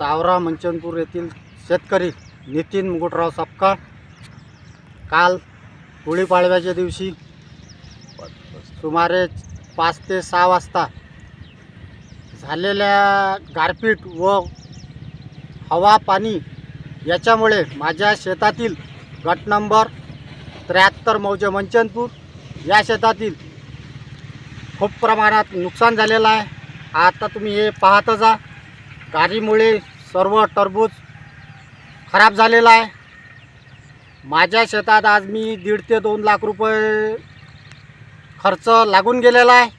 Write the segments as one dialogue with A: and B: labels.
A: सावरा मंचनपूर येथील शेतकरी नितीन मुकुटराव सपकाळ काल गुढीपाडव्याच्या दिवशी सुमारे 5 ते 6 वाजता झालेल्या गारपीट व हवा पाणी याच्यामुळे माझ्या शेतातील गट नंबर 73 मौजे मंचनपूर या शेतातील खूप प्रमाणात नुकसान झालेलं आहे। आता तुम्ही हे पाहतच आहात, गारीमुळे सर्व टरबूज खराब झालेलं आहे। माझ्या शेतात आज मी 1.5 ते 2 लाख रुपये खर्च लागून गेलेला आहे।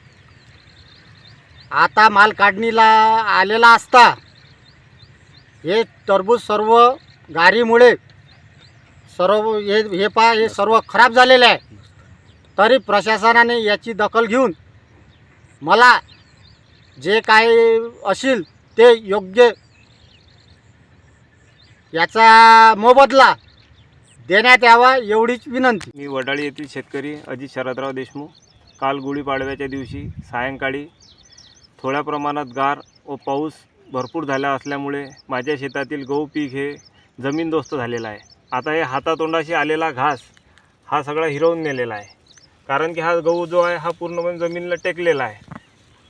A: आता माल काढणीला आलेला असता हे टरबूज सर्व गारीमुळे सर्व हे सर्व खराब झालेले आहे। तरी प्रशासनाने याची दखल घेऊन मला जे काही असेल ते योग्य याचा मोबदला देण्यात यावा एवढीच विनंती।
B: मी वडाळी येथील शेतकरी अजित शरदराव देशमुख काल गुढीपाडव्याच्या दिवशी सायंकाळी थोड्या प्रमाणात गार व पाऊस भरपूर झाला असल्यामुळे माझ्या शेतातील गहू पीक हे जमीनदोस्त झालेलं आहे। आता हे हातातोंडाशी आलेला घास हा सगळा हिरवून नेलेला आहे, कारण की हा गहू जो आहे हा पूर्णपणे जमिनीला टेकलेला आहे।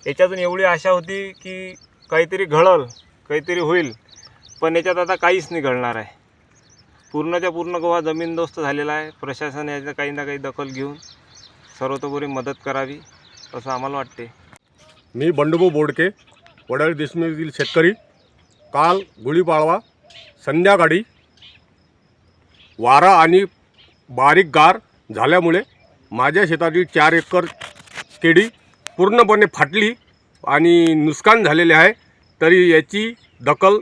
B: याच्यातून एवढी आशा होती की काहीतरी घडल, काहीतरी होईल, पण याच्यात आता काहीच नाही घडणार आहे। पूर्णच्या पूर्ण गहू हा जमीनदोस्त झालेला आहे। प्रशासन याचं काही ना काही दखल घेऊन सर्वतोपरी मदत करावी असं आम्हाला वाटते।
C: मी बंडूभाऊ बोडके वडाळी देशमुख येथील शेतकरी काल गुढीपाडवा संध्याकाळी वारा आणि बारीक गार झाल्यामुळे माझ्या शेतातील 4 एकर केळी पूर्णपणे फाटली आणि नुकसान झालेले आहे। तरी याची दखल